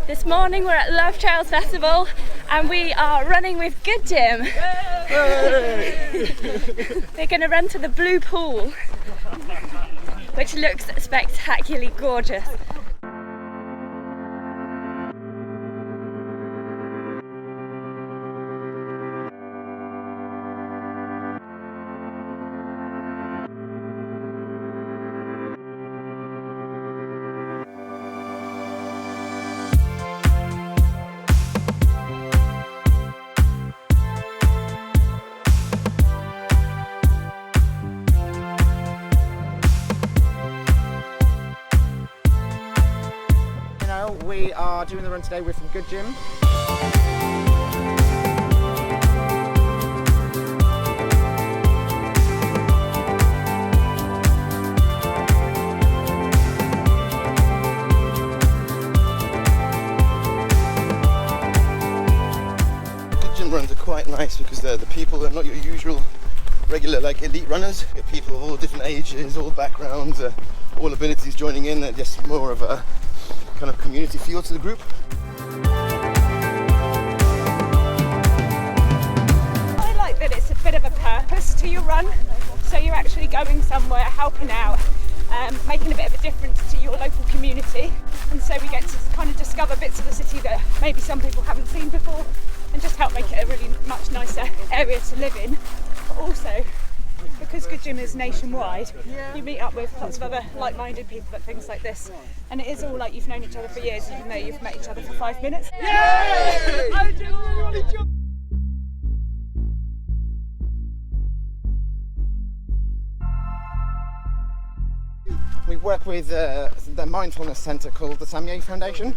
This morning we're at Love Trails Festival and we are running with Good Gym. We're going to run to the blue pool, which looks spectacularly gorgeous. We are doing the run today. We're from Good Gym. Good Gym runs are quite nice because the people are not your usual regular like elite runners. You get people of all different ages, all backgrounds, all abilities joining in. They're just more of a kind of community feel to the group. I like that it's a bit of a purpose to your run, so you're actually going somewhere, helping out, making a bit of a difference to your local community, and so we get to kind of discover bits of the city that maybe some people haven't seen before and just help make it a really much nicer area to live in. But also, because Good Gym is nationwide, you meet up with lots of other like-minded people at things like this, and it is all like you've known each other for years, even though you've met each other for 5 minutes. Yay! We work with the Mindfulness centre called the Samye Foundation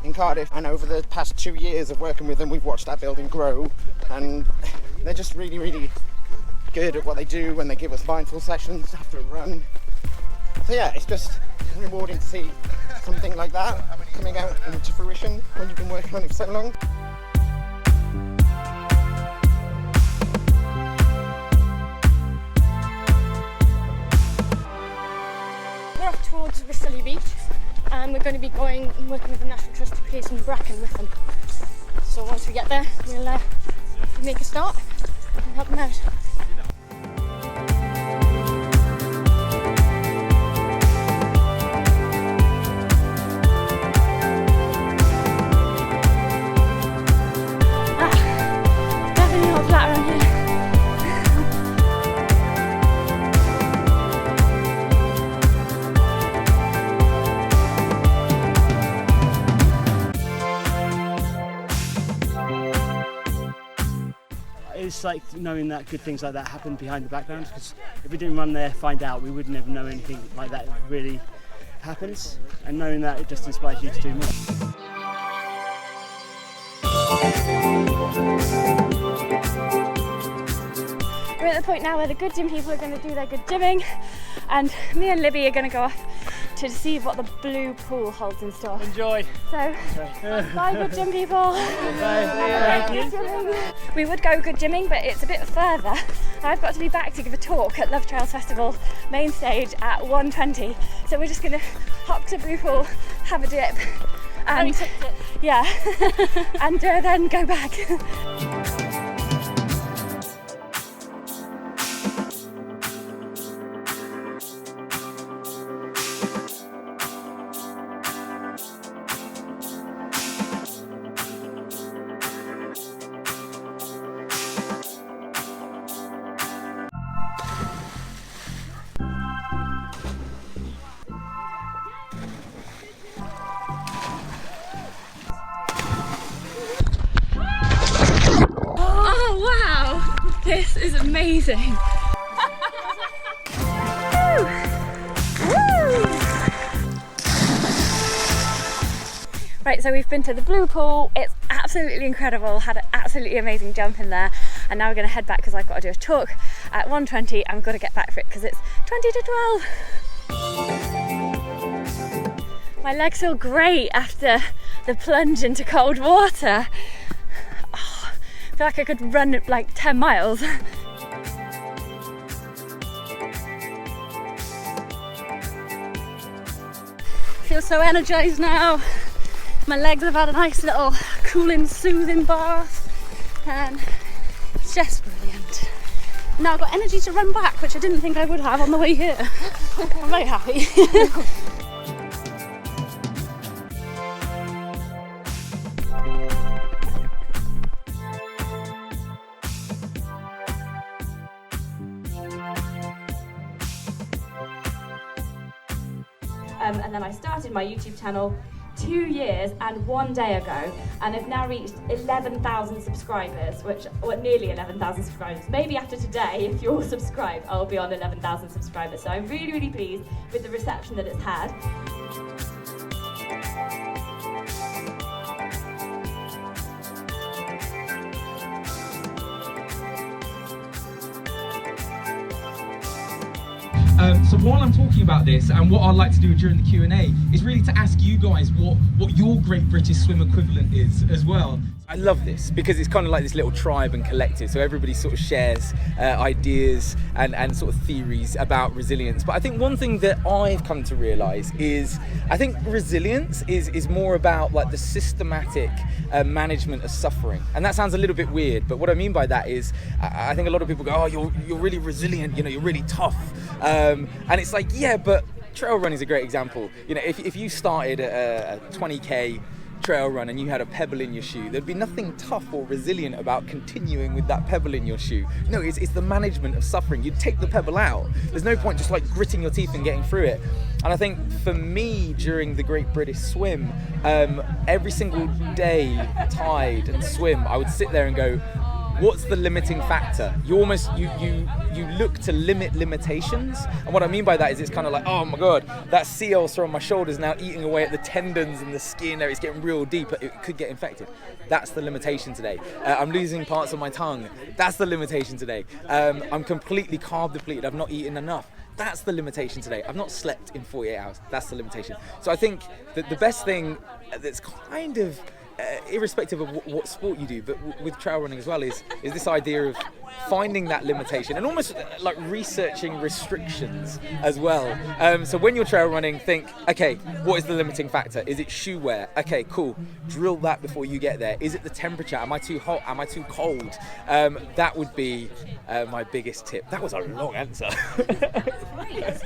in Cardiff, and over the past 2 years of working with them, we've watched that building grow, and they're just really, really good at what they do when they give us mindful sessions after a run. So yeah, it's just rewarding to see something like that coming out into fruition when you've been working on it for so long. We're off towards Rissilly Beach and we're going to be working with the National Trust to play some bracken with them. So once we get there, we'll make a start and help them out. Definitely not flat around here. It's like knowing that good things like that happen behind the background, because if we didn't run there, find out, we would never know anything like that really happens, and knowing that, it just inspires you to do more. We're at the point now where the Good Gym people are going to do their good gymming, and me and Libby are going to go off to see what the blue pool holds in store. Enjoy! So, bye Good Gym people! Bye. We would go good gymming, but it's a bit further. I've got to be back to give a talk at Love Trails Festival main stage at 1:20. So we're just going to hop to blue pool, have a dip, and yeah, and then go back. This is amazing. Woo! Woo! Right, so we've been to the blue pool. It's absolutely incredible. Had an absolutely amazing jump in there, and now we're going to head back because I've got to do a talk at 1:20. I'm going to get back for it because it's 20 to 12. My legs feel great after the plunge into cold water. Oh, I feel like I could run like 10 miles. Feel so energized now. My legs have had a nice little cooling, soothing bath, and it's just brilliant. Now I've got energy to run back, which I didn't think I would have on the way here. I'm very happy. And then I started my YouTube channel 2 years and 1 day ago, and I've now reached 11,000 subscribers, or nearly 11,000 subscribers. Maybe after today, if you're subscribed, I'll be on 11,000 subscribers. So I'm really, really pleased with the reception that it's had. So while I'm talking about this, and what I'd like to do during the Q&A is really to ask you guys what your Great British Swim equivalent is as well. I love this because it's kind of like this little tribe and collective, so everybody sort of shares ideas and sort of theories about resilience. But I think one thing that I've come to realise is I think resilience is more about like the systematic management of suffering. And that sounds a little bit weird, but what I mean by that is I think a lot of people go, oh, you're really resilient, you know, you're really tough. And it's like, yeah, but trail running is a great example. You know, if you started a 20k trail run and you had a pebble in your shoe, there'd be nothing tough or resilient about continuing with that pebble in your shoe. No, it's the management of suffering. You'd take the pebble out. There's no point just like gritting your teeth and getting through it. And I think for me during the Great British Swim, every single day, tide and swim, I would sit there and go, what's the limiting factor? You look to limit limitations, and what I mean by that is it's kind of like, oh my god, that sea ulcer on my shoulder is now eating away at the tendons and the skin there, it's getting real deep, it could get infected. That's the limitation today. I'm losing parts of my tongue. That's the limitation today. I'm completely carb depleted, I've not eaten enough. That's the limitation today. I've not slept in 48 hours. That's the limitation. So I think that the best thing that's kind of irrespective of what sport you do, but with trail running as well, is this idea of finding that limitation and almost like researching restrictions as well. So when you're trail running, think, okay, what is the limiting factor? Is it shoe wear? Okay, cool. Drill that before you get there. Is it the temperature? Am I too hot? Am I too cold? That would be my biggest tip. That was a long answer.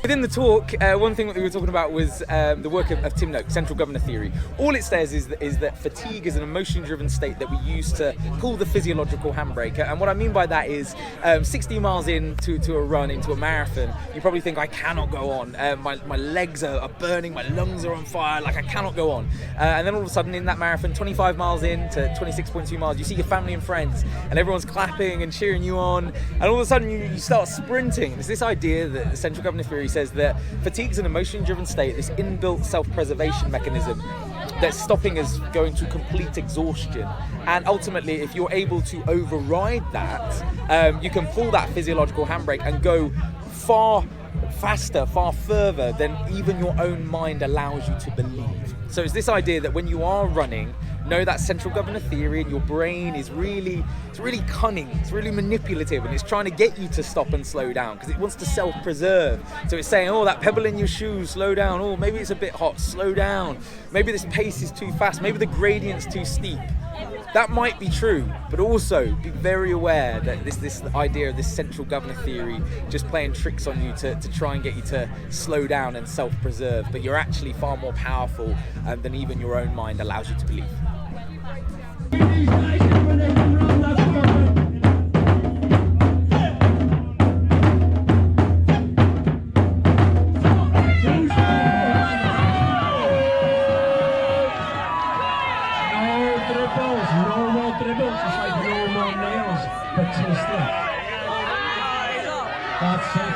Within the talk, one thing that we were talking about was the work of Tim Noakes, central governor theory. All it says is that fatigue is an emotion-driven state that we use to pull the physiological handbrake. And what I mean by that is 60 miles into a run, into a marathon, you probably think, I cannot go on. My legs are burning, my lungs are on fire, like I cannot go on. And then all of a sudden in that marathon, 25 miles in to 26.2 miles, you see your family and friends and everyone's clapping and cheering you on. And all of a sudden you start sprinting. There's this idea that the central governor theory says that fatigue is an emotion-driven state, this inbuilt self-preservation mechanism that's stopping us going to complete exhaustion. And ultimately, if you're able to override that, you can pull that physiological handbrake and go far faster, far further than even your own mind allows you to believe. So it's this idea that when you are running, know that central governor theory and your brain is really cunning, it's really manipulative, and it's trying to get you to stop and slow down because it wants to self-preserve. So it's saying, oh, that pebble in your shoe, slow down. Oh, maybe it's a bit hot, slow down. Maybe this pace is too fast. Maybe the gradient's too steep. That might be true, but also be very aware that this idea of this central governor theory just playing tricks on you to try and get you to slow down and self-preserve, but you're actually far more powerful than even your own mind allows you to believe. That's it.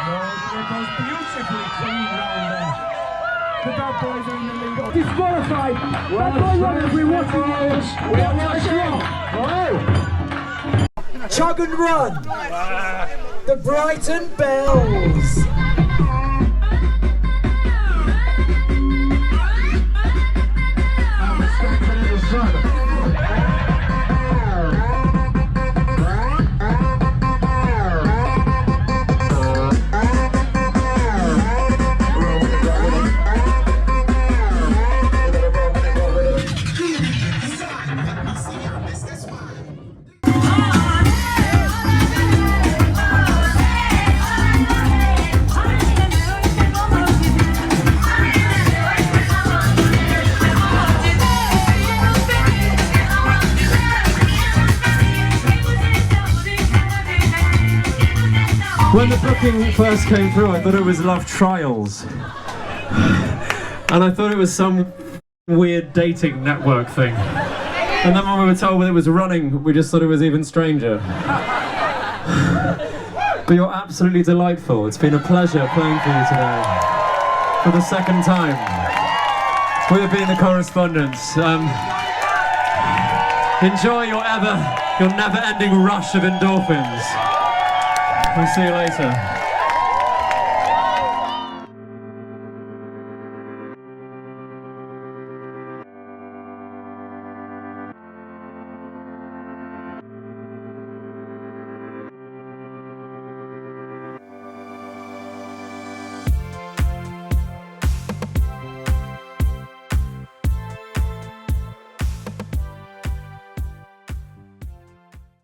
No dribbles, beautifully clean round there. The bad boys are in the lead. Disqualified. Well done, we're watching it. We are watching. Chug and run. The Brighton Bells. When the booking first came through, I thought it was Love Trials. And I thought it was some weird dating network thing. And then when we were told that it was running, we just thought it was even stranger. But you're absolutely delightful. It's been a pleasure playing for you today. For the second time. We've been the correspondents. Enjoy your never-ending rush of endorphins. We'll see you later.